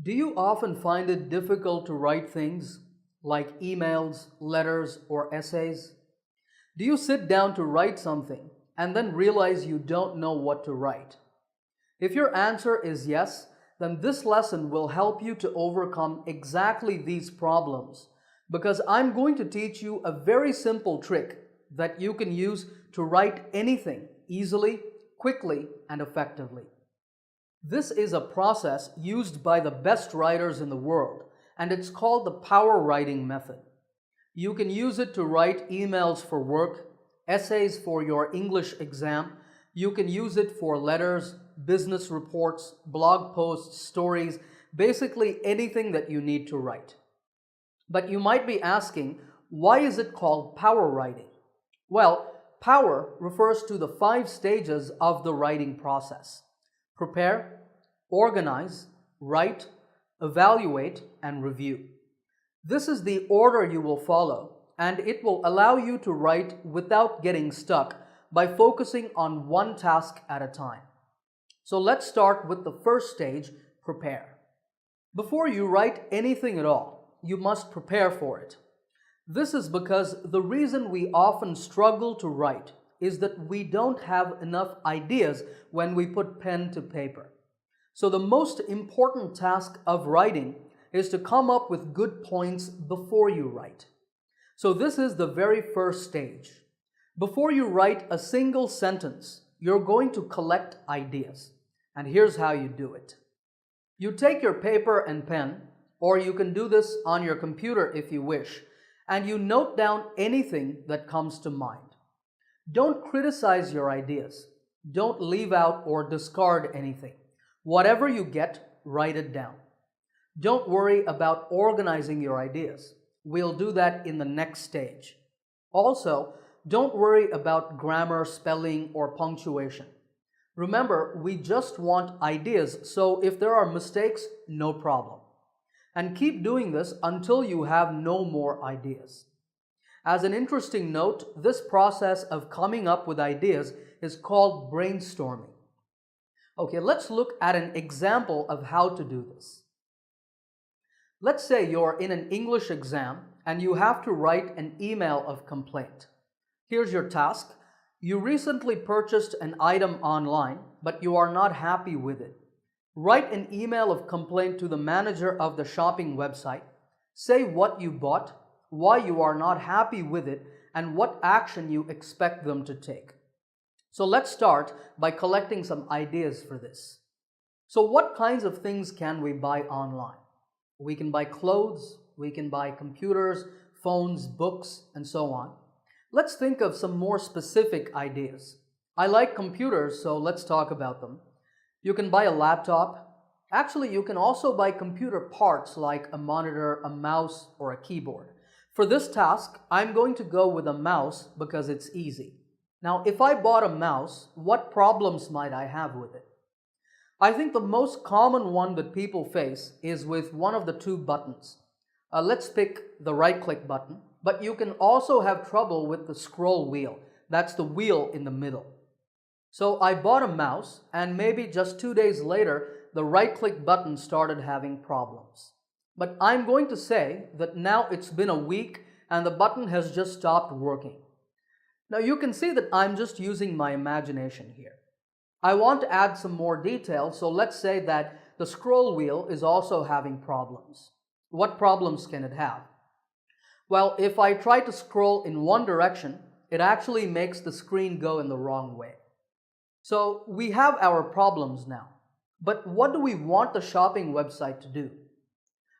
Do you often find it difficult to write things like emails, letters, or essays? Do you sit down to write something and then realize you don't know what to write? If your answer is yes, then this lesson will help you to overcome exactly these problems because I'm going to teach you a very simple trick that you can use to write anything easily, quickly, and effectively. This is a process used by the best writers in the world, and it's called the power writing method. You can use it to write emails for work, essays for your English exam. You can use it for letters, business reports, blog posts, stories, basically anything that you need to write. But you might be asking, why is it called power writing? Well, power refers to the 5 stages of the writing process: prepare, organize, write, evaluate, and review. This is the order you will follow, and it will allow you to write without getting stuck by focusing on one task at a time. So let's start with the first stage, prepare. Before you write anything at all, you must prepare for it. This is because the reason we often struggle to write is that we don't have enough ideas when we put pen to paper. So the most important task of writing is to come up with good points before you write. So this is the very first stage. Before you write a single sentence, you're going to collect ideas. And here's how you do it. You take your paper and pen, or you can do this on your computer if you wish, and you note down anything that comes to mind. Don't criticize your ideas. Don't leave out or discard anything. Whatever you get, write it down. Don't worry about organizing your ideas. We'll do that in the next stage. Also, don't worry about grammar, spelling, or punctuation. Remember, we just want ideas, so if there are mistakes, no problem. And keep doing this until you have no more ideas. As an interesting note, this process of coming up with ideas is called brainstorming. Okay, let's look at an example of how to do this. Let's say you're in an English exam and you have to write an email of complaint. Here's your task. You recently purchased an item online, but you are not happy with it. Write an email of complaint to the manager of the shopping website. Say what you bought, why you are not happy with it, and what action you expect them to take. So let's start by collecting some ideas for this. So what kinds of things can we buy online? We can buy clothes, we can buy computers, phones, books, and so on. Let's think of some more specific ideas. I like computers, so let's talk about them. You can buy a laptop. Actually, you can also buy computer parts like a monitor, a mouse, or a keyboard. For this task, I'm going to go with a mouse because it's easy. Now, if I bought a mouse, what problems might I have with it? I think the most common one that people face is with one of the two buttons. Let's pick the right-click button, but you can also have trouble with the scroll wheel. That's the wheel in the middle. So I bought a mouse, and maybe just 2 days later, the right-click button started having problems. But I'm going to say that now it's been a week and the button has just stopped working. Now you can see that I'm just using my imagination here. I want to add some more detail, so let's say that the scroll wheel is also having problems. What problems can it have? Well, if I try to scroll in one direction, it actually makes the screen go in the wrong way. So we have our problems now. But what do we want the shopping website to do?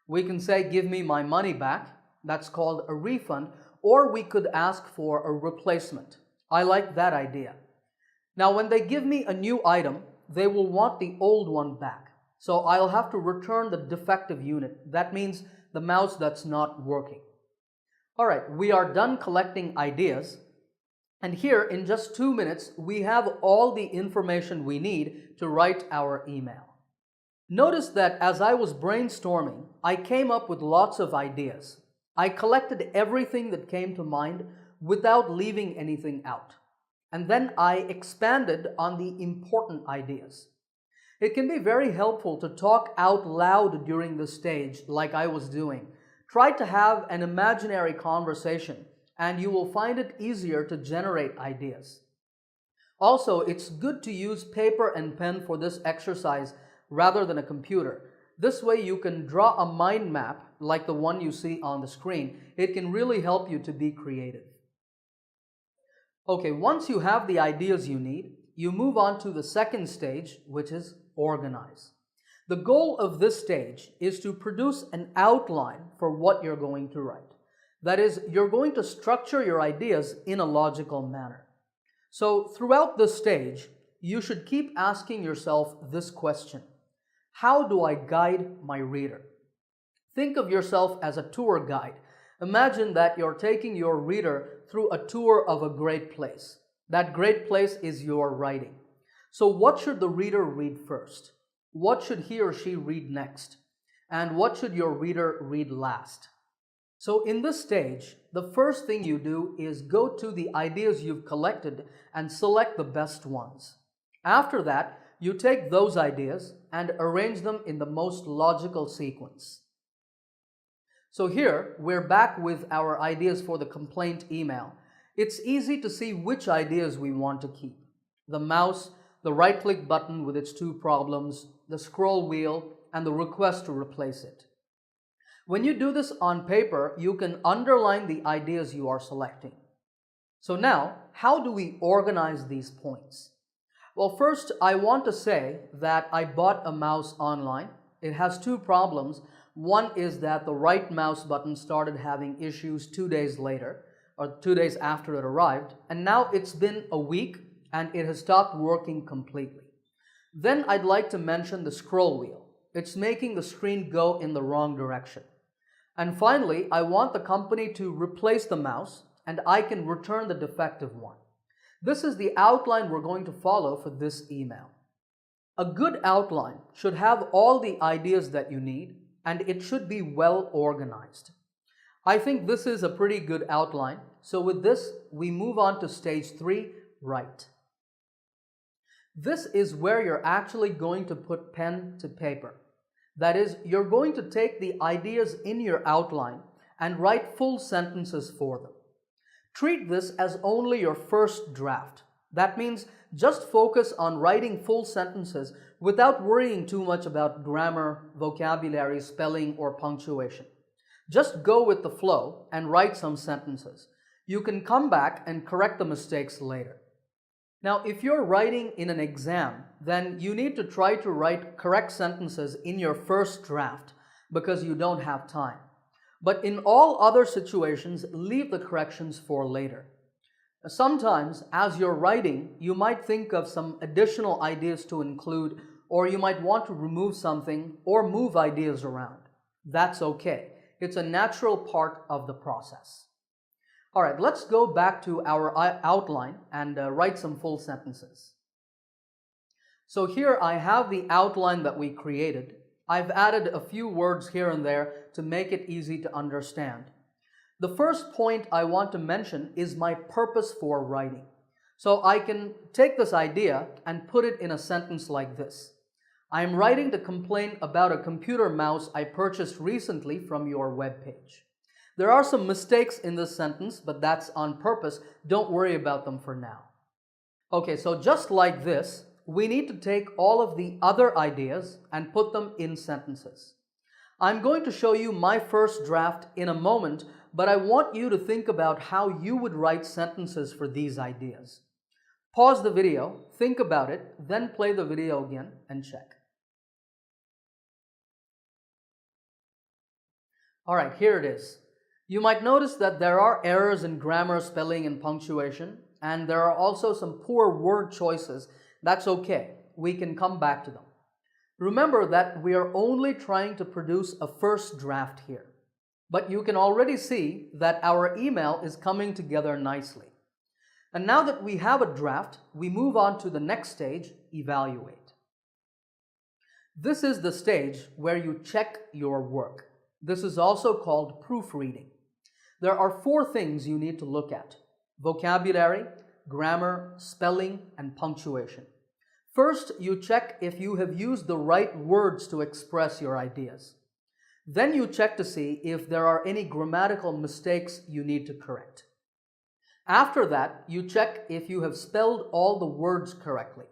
We can say, give me my money back. That's called a refund. Or we could ask for a replacement. I like that idea. Now, when they give me a new item, they will want the old one back. So I'll have to return the defective unit. That means the mouse that's not working. All right, we are done collecting ideas. And here, in just 2 minutes, we have all the information we need to write our email. Notice that as I was brainstorming, I came up with lots of ideas. I collected everything that came to mind without leaving anything out. And then I expanded on the important ideas. It can be very helpful to talk out loud during this stage, like I was doing. Try to have an imaginary conversation, and you will find it easier to generate ideas. Also, it's good to use paper and pen for this exercise rather than a computer. This way you can draw a mind map like the one you see on the screen. It can really help you to be creative. Okay, once you have the ideas you need, you move on to the second stage, which is organize. The goal of this stage is to produce an outline for what you're going to write. That is, you're going to structure your ideas in a logical manner. So throughout this stage, you should keep asking yourself this question: how do I guide my reader? Think of yourself as a tour guide. Imagine that you're taking your reader through a tour of a great place. That great place is your writing. So what should the reader read first? What should he or she read next? And what should your reader read last? So in this stage, the first thing you do is go to the ideas you've collected and select the best ones. After that, you take those ideas and arrange them in the most logical sequence. So here, we're back with our ideas for the complaint email. It's easy to see which ideas we want to keep: the mouse, the right-click button with its two problems, the scroll wheel, and the request to replace it. When you do this on paper, you can underline the ideas you are selecting. So now, how do we organize these points? Well, first, I want to say that I bought a mouse online. It has two problems. One is that the right mouse button started having issues 2 days later, or 2 days after it arrived, and now it's been a week and it has stopped working completely. Then I'd like to mention the scroll wheel. It's making the screen go in the wrong direction. And finally, I want the company to replace the mouse and I can return the defective one. This is the outline we're going to follow for this email. A good outline should have all the ideas that you need, and it should be well organized. I think this is a pretty good outline. So with this, we move on to stage 3, write. This is where you're actually going to put pen to paper. That is, you're going to take the ideas in your outline and write full sentences for them. Treat this as only your first draft. That means just focus on writing full sentences without worrying too much about grammar, vocabulary, spelling, or punctuation. Just go with the flow and write some sentences. You can come back and correct the mistakes later. Now, if you're writing in an exam, then you need to try to write correct sentences in your first draft because you don't have time. But in all other situations, leave the corrections for later. Sometimes, as you're writing, you might think of some additional ideas to include, or you might want to remove something or move ideas around. That's okay. It's a natural part of the process. All right, let's go back to our outline and write some full sentences. So here I have the outline that we created. I've added a few words here and there to make it easy to understand. The first point I want to mention is my purpose for writing. So I can take this idea and put it in a sentence like this. I am writing to complain about a computer mouse I purchased recently from your webpage. There are some mistakes in this sentence, but that's on purpose. Don't worry about them for now. Okay, so just like this, we need to take all of the other ideas and put them in sentences. I'm going to show you my first draft in a moment, but I want you to think about how you would write sentences for these ideas. Pause the video, think about it, then play the video again and check. All right, here it is. You might notice that there are errors in grammar, spelling, and punctuation, and there are also some poor word choices. That's okay. We can come back to them. Remember that we are only trying to produce a first draft here. But you can already see that our email is coming together nicely. And now that we have a draft, we move on to the next stage, evaluate. This is the stage where you check your work. This is also called proofreading. There are 4 things you need to look at: vocabulary, grammar, spelling, and punctuation. First, you check if you have used the right words to express your ideas. Then you check to see if there are any grammatical mistakes you need to correct. After that, you check if you have spelled all the words correctly.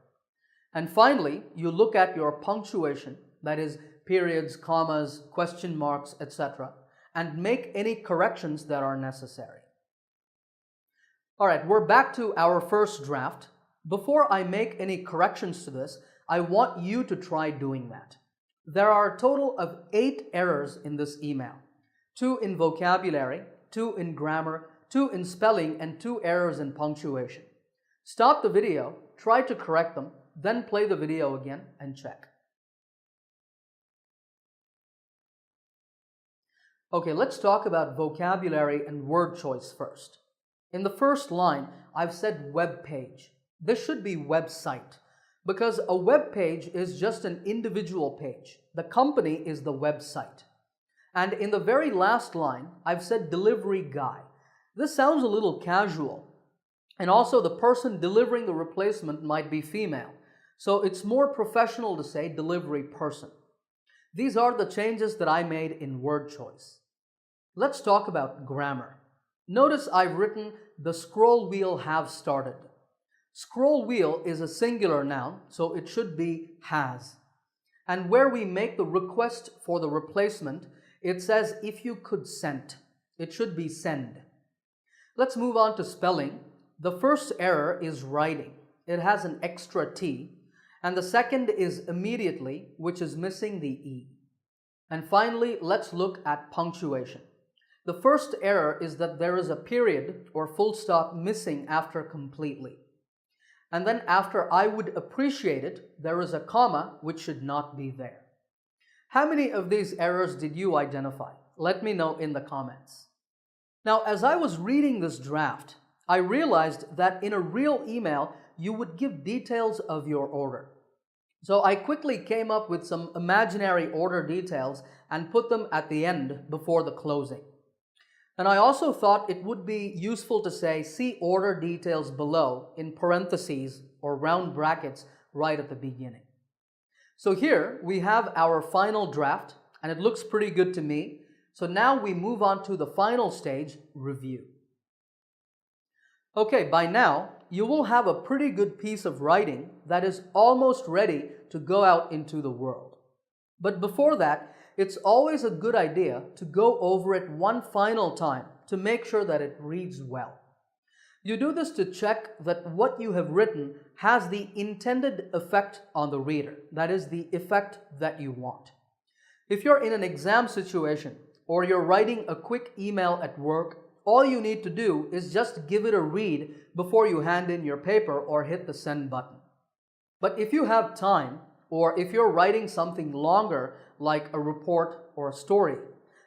And finally, you look at your punctuation, that is, periods, commas, question marks, etc., and make any corrections that are necessary. Alright, we're back to our first draft. Before I make any corrections to this, I want you to try doing that. There are a total of 8 errors in this email. 2 in vocabulary, 2 in grammar, 2 in spelling, and 2 errors in punctuation. Stop the video, try to correct them, then play the video again and check. Okay, let's talk about vocabulary and word choice first. In the first line, I've said web page. This should be website, because a web page is just an individual page. The company is the website. And in the very last line, I've said delivery guy. This sounds a little casual. And also the person delivering the replacement might be female. So it's more professional to say delivery person. These are the changes that I made in word choice. Let's talk about grammar. Notice I've written the scroll wheel have started. Scroll wheel is a singular noun, so it should be has. And where we make the request for the replacement, it says if you could send. It should be send. Let's move on to spelling. The first error is writing. It has an extra T. And the second is immediately, which is missing the E. And finally, let's look at punctuation. The first error is that there is a period or full stop missing after completely. And then after I would appreciate it, there is a comma which should not be there. How many of these errors did you identify? Let me know in the comments. Now, as I was reading this draft, I realized that in a real email, you would give details of your order. So I quickly came up with some imaginary order details and put them at the end before the closing. And I also thought it would be useful to say, see order details below in parentheses or round brackets right at the beginning. So here we have our final draft, and it looks pretty good to me. So now we move on to the final stage, review. Okay, by now, you will have a pretty good piece of writing that is almost ready to go out into the world. But before that, it's always a good idea to go over it one final time to make sure that it reads well. You do this to check that what you have written has the intended effect on the reader, that is, the effect that you want. If you're in an exam situation or you're writing a quick email at work, all you need to do is just give it a read before you hand in your paper or hit the send button. But if you have time, or if you're writing something longer like a report or a story,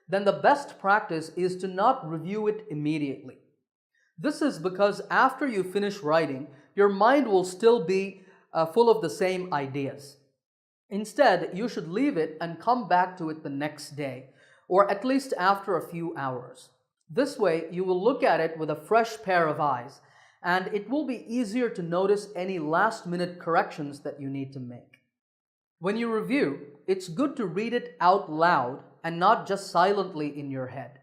then the best practice is to not review it immediately. This is because after you finish writing, your mind will still be full of the same ideas. Instead, you should leave it and come back to it the next day, or at least after a few hours. This way, you will look at it with a fresh pair of eyes, and it will be easier to notice any last-minute corrections that you need to make. When you review, it's good to read it out loud and not just silently in your head,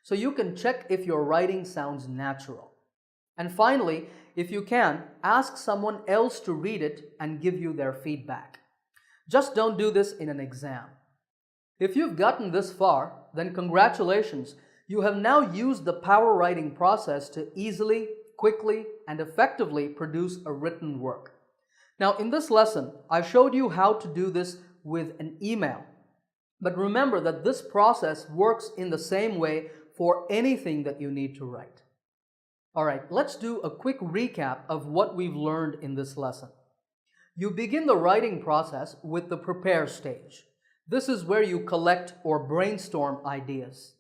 so you can check if your writing sounds natural. And finally, if you can, ask someone else to read it and give you their feedback. Just don't do this in an exam. If you've gotten this far, then congratulations, you have now used the power writing process to easily, quickly, and effectively produce a written work. Now, in this lesson, I showed you how to do this with an email. But remember that this process works in the same way for anything that you need to write. All right, let's do a quick recap of what we've learned in this lesson. You begin the writing process with the prepare stage. This is where you collect or brainstorm ideas.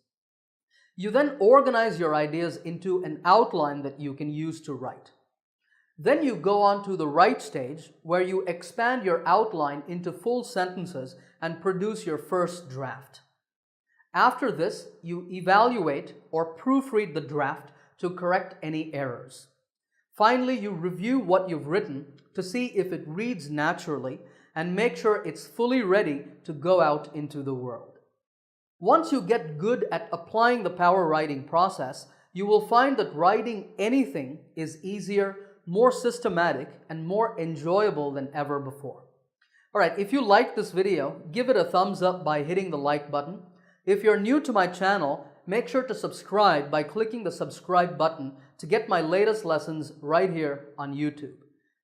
You then organize your ideas into an outline that you can use to write. Then you go on to the write stage, where you expand your outline into full sentences and produce your first draft. After this, you evaluate or proofread the draft to correct any errors. Finally, you review what you've written to see if it reads naturally and make sure it's fully ready to go out into the world. Once you get good at applying the power writing process, you will find that writing anything is easier, more systematic, and more enjoyable than ever before. Alright, if you liked this video, give it a thumbs up by hitting the like button. If you're new to my channel, make sure to subscribe by clicking the subscribe button to get my latest lessons right here on YouTube.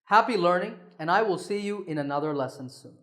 Happy learning, and I will see you in another lesson soon.